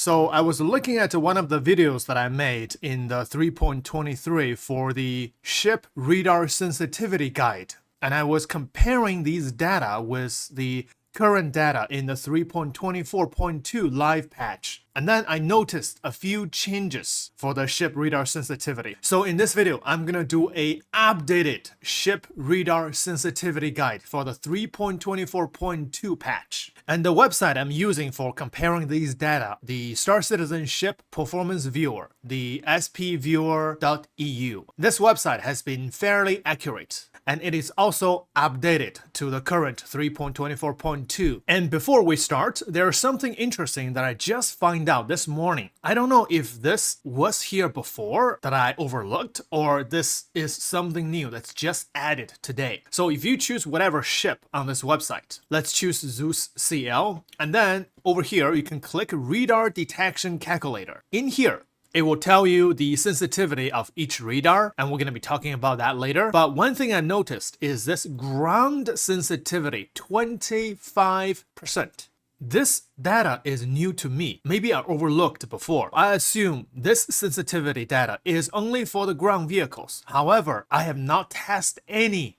So I was looking at one of the videos that I made in the 3.23 for the ship radar sensitivity guide. And I was comparing these data with the current data in the 3.24.2 live patch. And then I noticed a few changes for the ship radar sensitivity. So in this video, I'm gonna do a updated ship radar sensitivity guide for the 3.24.2 patch. And the website I'm using for comparing these data, the Star Citizen Ship Performance Viewer, the spviewer.eu. This website has been fairly accurate, and it is also updated to the current 3.24.2. And before we start, there's something interesting that I just found out this morning. I don't know if this was here before that I overlooked, or this is something new that's just added today. So if you choose whatever ship on this website, let's choose Zeus CL, and then over here you can click Radar Detection Calculator. In here, it will tell you the sensitivity of each radar, and we're going to be talking about that later. But one thing I noticed is this ground sensitivity, 25%. This data is new to me. Maybe I overlooked before. I assume this sensitivity data is only for the ground vehicles. However, I have not tested anything.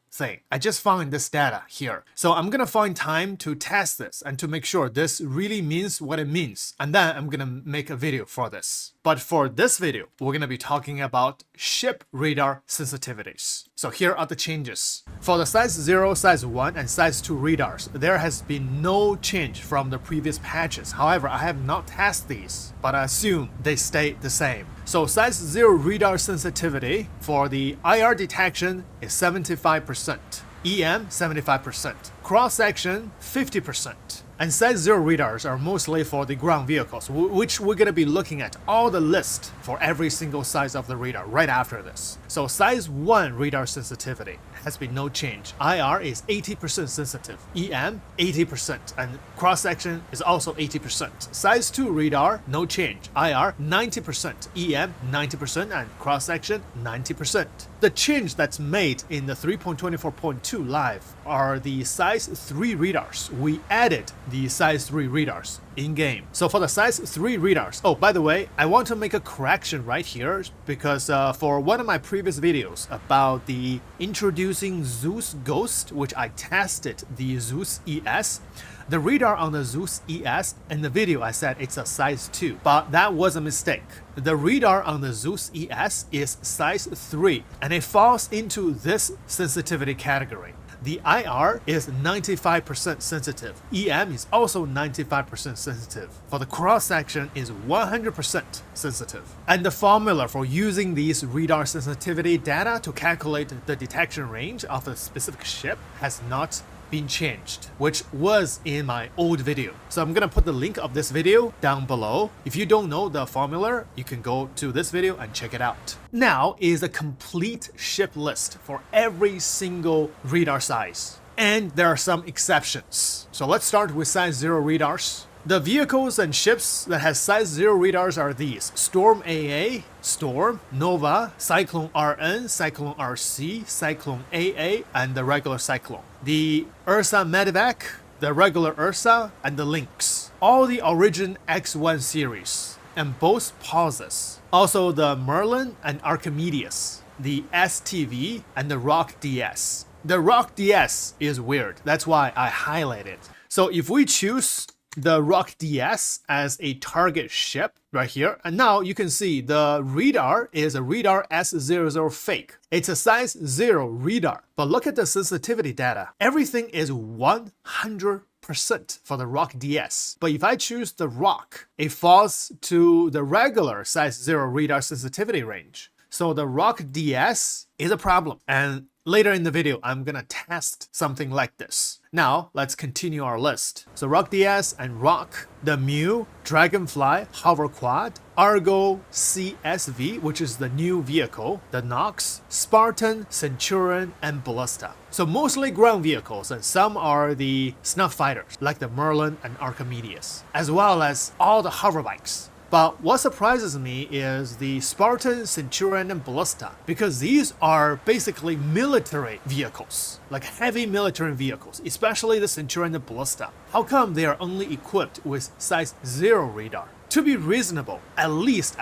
I just found this data here. So I'm gonna find time to test this and to make sure this really means what it means. And then I'm gonna make a video for this. But for this video, we're gonna be talking about ship radar sensitivities. So here are the changes. For the size 0, size 1, and size 2 radars, there has been no change from the previous patches. However, I have not tested these, but I assume they stay the same. So size 0 radar sensitivity for the IR detection is 75%, EM 75%, cross-section 50%. And size 0 radars are mostly for the ground vehicles, which we're going to be looking at all the list for every single size of the radar right after this. So size 1 radar sensitivity has been no change. IR is 80% sensitive, EM 80%, and cross-section is also 80%. Size 2 radar, no change. IR 90%, EM 90%, and cross-section 90%. The change that's made in the 3.24.2 live are the size 3 radars. We added the size 3 radars in-game. So for the size 3 radars, oh, by the way, I want to make a correction right here because for one of my previous videos about the introducing Zeus Ghost, which I tested the Zeus ES, the radar on the Zeus ES, in the video I said it's a size 2, but that was a mistake. The radar on the Zeus ES is size 3, and it falls into this sensitivity category. The IR is 95% sensitive. EM is also 95% sensitive. For the cross-section is 100% sensitive. And the formula for using these radar sensitivity data to calculate the detection range of a specific ship has not been changed, which was in my old video. So I'm gonna put the link of this video down below. If you don't know the formula, you can go to this video and check it out. Now is a complete ship list for every single radar size. And there are some exceptions. So let's start with size 0 radars. The vehicles and ships that has size 0 radars are these: Storm AA, Storm, Nova, Cyclone RN, Cyclone RC, Cyclone AA, and the regular Cyclone. The Ursa Medevac, the regular Ursa, and the Lynx. All the Origin X1 series, and both pauses. Also the Merlin and Archimedes, the STV, and the Rock DS. The Rock DS is weird, that's why I highlight it. So if we choose the Rock DS as a target ship right here, and now you can see the radar is a radar S00 fake. It's a size 0 radar, but look at the sensitivity data. Everything is 100% for the Rock DS. But if I choose the Rock, it falls to the regular size 0 radar sensitivity range. So the Rock DS is a problem, and later in the video, I'm gonna test something like this. Now, let's continue our list. So Rock DS and Rock, the Mew, Dragonfly, Hover Quad, Argo CSV, which is the new vehicle, the Nox, Spartan, Centurion, and Ballista. So mostly ground vehicles, and some are the snuff fighters, like the Merlin and Archimedes, as well as all the hover bikes. But what surprises me is the Spartan, Centurion, and Ballista, because these are basically military vehicles, like heavy military vehicles, especially the Centurion and Ballista. How come they are only equipped with size 0 radar? To be reasonable, at least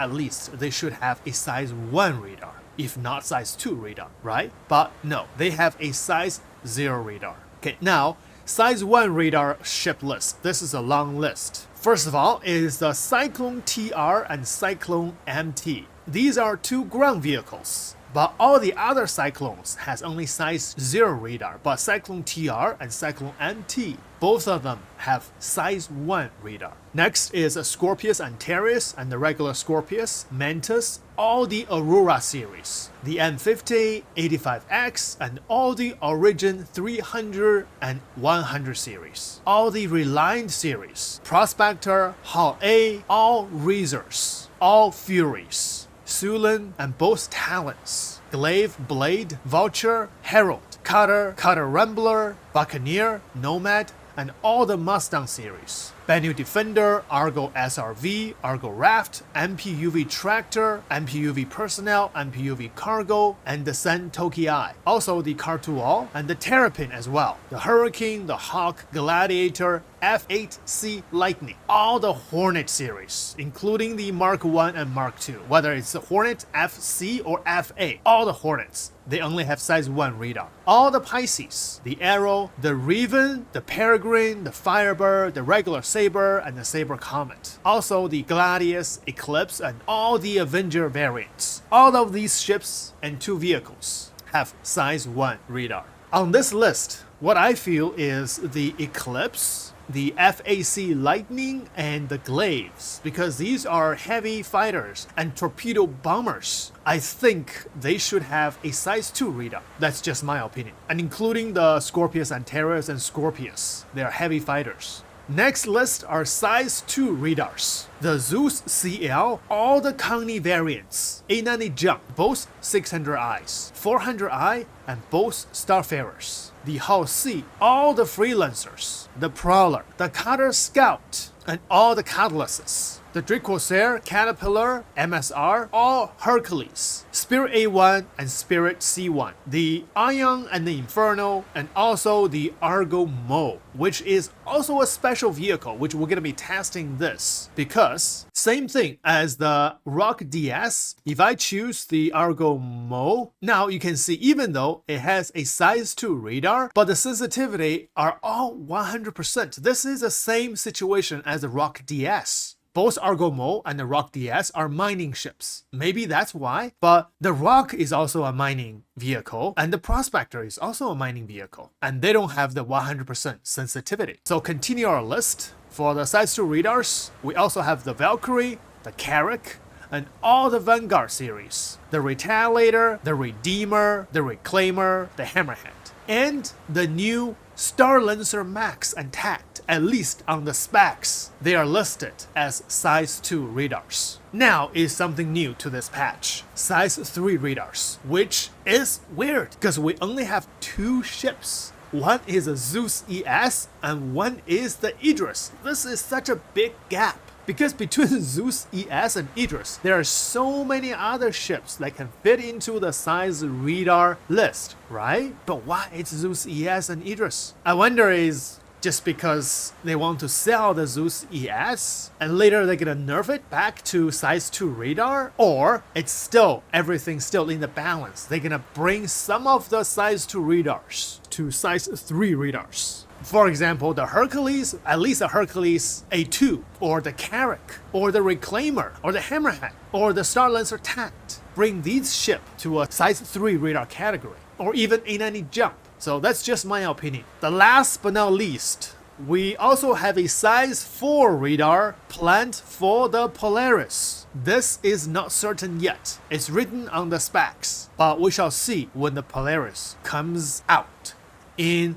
they should have a size 1 radar, if not size 2 radar, right? But no, they have a size 0 radar. Okay, now, size 1 radar ship list. This is a long list. First of all is the Cyclone TR and Cyclone MT. These are two ground vehicles. But all the other Cyclones has only size 0 radar, but Cyclone TR and Cyclone MT, both of them have size 1 radar. Next is a Scorpius Antares and the regular Scorpius, Mantis, all the Aurora series, the M50, 85X, and all the Origin 300 and 100 series, all the Reliant series, Prospector, Hall A, all Razors, all Furies, Sulin and both Talons, Glaive, Blade, Vulture, Herald, Cutter, Cutter Rambler, Buccaneer, Nomad, and all the Mustang series. Bennu Defender, Argo SRV, Argo Raft, MPUV Tractor, MPUV Personnel, MPUV Cargo, and the Sen Tokii. Also the Cartual and the Terrapin as well. The Hurricane, the Hawk, Gladiator, F8C Lightning. All the Hornet series, including the Mark 1 and Mark 2. Whether it's the Hornet, FC, or FA. All the Hornets. They only have size 1 radar. All the Pisces, the Arrow, the Raven, the Peregrine, the Firebird, the regular Saber, and the Saber Comet. Also the Gladius, Eclipse, and all the Avenger variants. All of these ships and 2 vehicles have size 1 radar. On this list, what I feel is the Eclipse, the FAC Lightning, and the Glaives, because these are heavy fighters and torpedo bombers. I think they should have a size 2 radar. That's just my opinion. And including the Scorpius Antares and Scorpius. They are heavy fighters. Next list are size 2 radars. The Zeus CL, all the Kangni variants, A90 Jump, both 600Is, 400i, and both Starfarers. The Hull C, all the Freelancers, the Prowler, the Cutter Scout, and all the Cutlasses. The Dracosaur, Caterpillar, MSR, all Hercules, Spirit A1 and Spirit C1, the Ion and the Inferno, and also the Argo Mo, which is also a special vehicle, which we're going to be testing this, because same thing as the Rock DS, if I choose the Argo Mo, now you can see even though it has a size 2 radar, but the sensitivity are all 100%. This is the same situation as the Rock DS. Both Argo Mo and the Rock DS are mining ships. Maybe that's why, but the Rock is also a mining vehicle, and the Prospector is also a mining vehicle, and they don't have the 100% sensitivity. So continue our list. For the size 2 radars, we also have the Valkyrie, the Carrack, and all the Vanguard series. The Retaliator, the Redeemer, the Reclaimer, the Hammerhead, and the new Starlancer Max and Tact, at least on the specs, they are listed as size 2 radars. Now is something new to this patch, size 3 radars, which is weird because we only have 2 ships. One is a Zeus ES and one is the Idris. This is such a big gap. Because between Zeus ES and Idris, there are so many other ships that can fit into the size radar list, right? But why it's Zeus ES and Idris? I wonder is just because they want to sell the Zeus ES and later they're gonna nerf it back to size 2 radar? Or it's still, everything's still in the balance. They're gonna bring some of the size 2 radars to size 3 radars. For example, the Hercules, at least the Hercules A2, or the Carrack, or the Reclaimer, or the Hammerhead, or the Starlancer Tact. Bring these ships to a size 3 radar category, or even A90 Jump. So that's just my opinion. The last but not least, we also have a size 4 radar planned for the Polaris. This is not certain yet. It's written on the specs, but we shall see when the Polaris comes out in...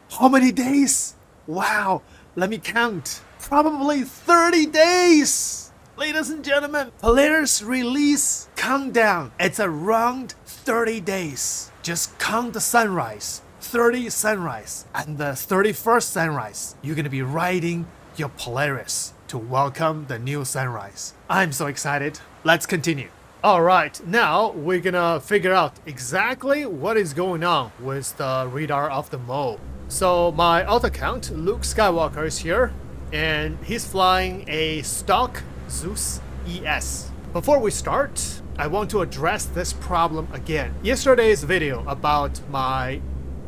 How many days? Wow, let me count. Probably 30 days! Ladies and gentlemen, Polaris release countdown. It's around 30 days. Just count the sunrise. 30 sunrise. And the 31st sunrise, you're gonna be riding your Polaris to welcome the new sunrise. I'm so excited. Let's continue. Alright, now we're gonna figure out exactly what is going on with the radar of the Mo. So my alt account, Luke Skywalker, is here, and he's flying a stock Zeus ES. Before we start, I want to address this problem again. Yesterday's video about my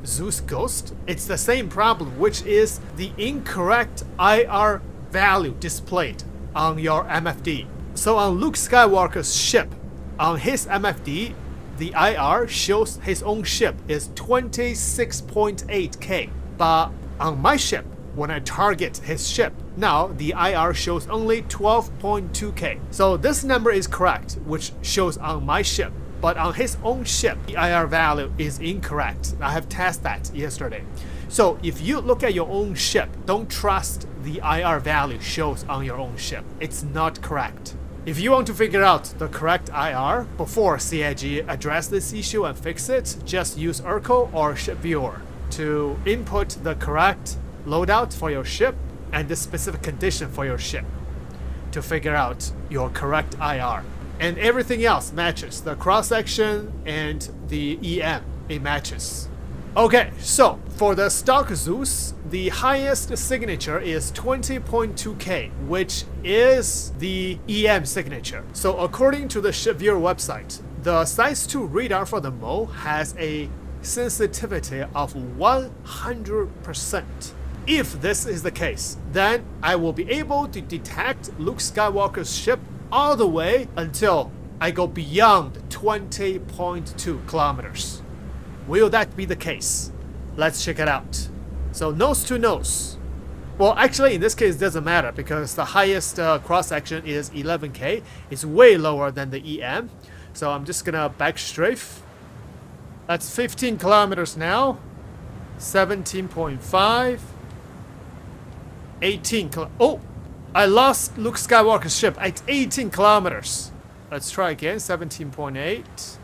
Zeus Ghost, it's the same problem, which is the incorrect IR value displayed on your MFD. So on Luke Skywalker's ship, on his MFD, the IR shows his own ship is 26.8K. But on my ship, when I target his ship, now the IR shows only 12.2K. So this number is correct, which shows on my ship. But on his own ship, the IR value is incorrect. I have tested that yesterday. So if you look at your own ship, don't trust the IR value shows on your own ship. It's not correct. If you want to figure out the correct IR before CIG address this issue and fix it, just use Argo or Ship Viewer to input the correct loadout for your ship and the specific condition for your ship to figure out your correct IR. And everything else matches. The cross-section and the EM, it matches. Okay, so for the stock Zeus, the highest signature is 20.2K, which is the EM signature. So according to the Ship Viewer website, the Size 2 radar for the Mo has a sensitivity of 100%. If this is the case, then I will be able to detect Luke Skywalker's ship all the way until I go beyond 20.2 kilometers. Will that be the case? Let's check it out. So nose to nose. Well, actually in this case it doesn't matter because the highest cross-section is 11K. It's way lower than the EM. So I'm just gonna back strafe. That's 15 kilometers now. 17.5. 18 oh! I lost Luke Skywalker's ship at 18 kilometers. Let's try again. 17.8.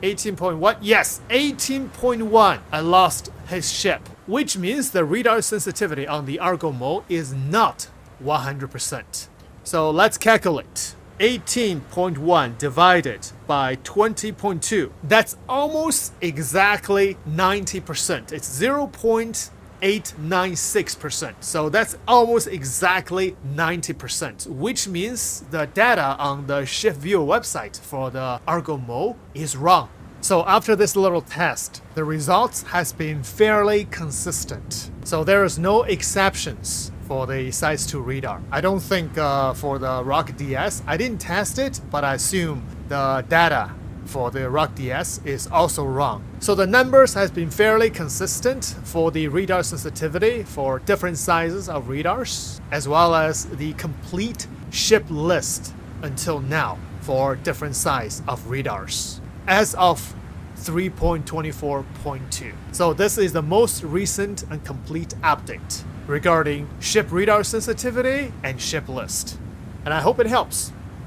18.1. Yes, 18.1. I lost his ship, which means the radar sensitivity on the Argo mode is not 100%. So let's calculate. 18.1 divided by 20.2. That's almost exactly 90%. It's 0.896%. So that's almost exactly 90%, which means the data on the Ship Viewer website for the Argo mode is wrong. So after this little test, the results has been fairly consistent. So there is no exceptions for the Size 2 radar. I don't think for the Rock DS, I didn't test it, but I assume the data for the Rock DS is also wrong. So the numbers has been fairly consistent for the radar sensitivity for different sizes of radars, as well as the complete ship list until now for different size of radars as of 3.24.2. So this is the most recent and complete update regarding ship radar sensitivity and ship list. And I hope it helps.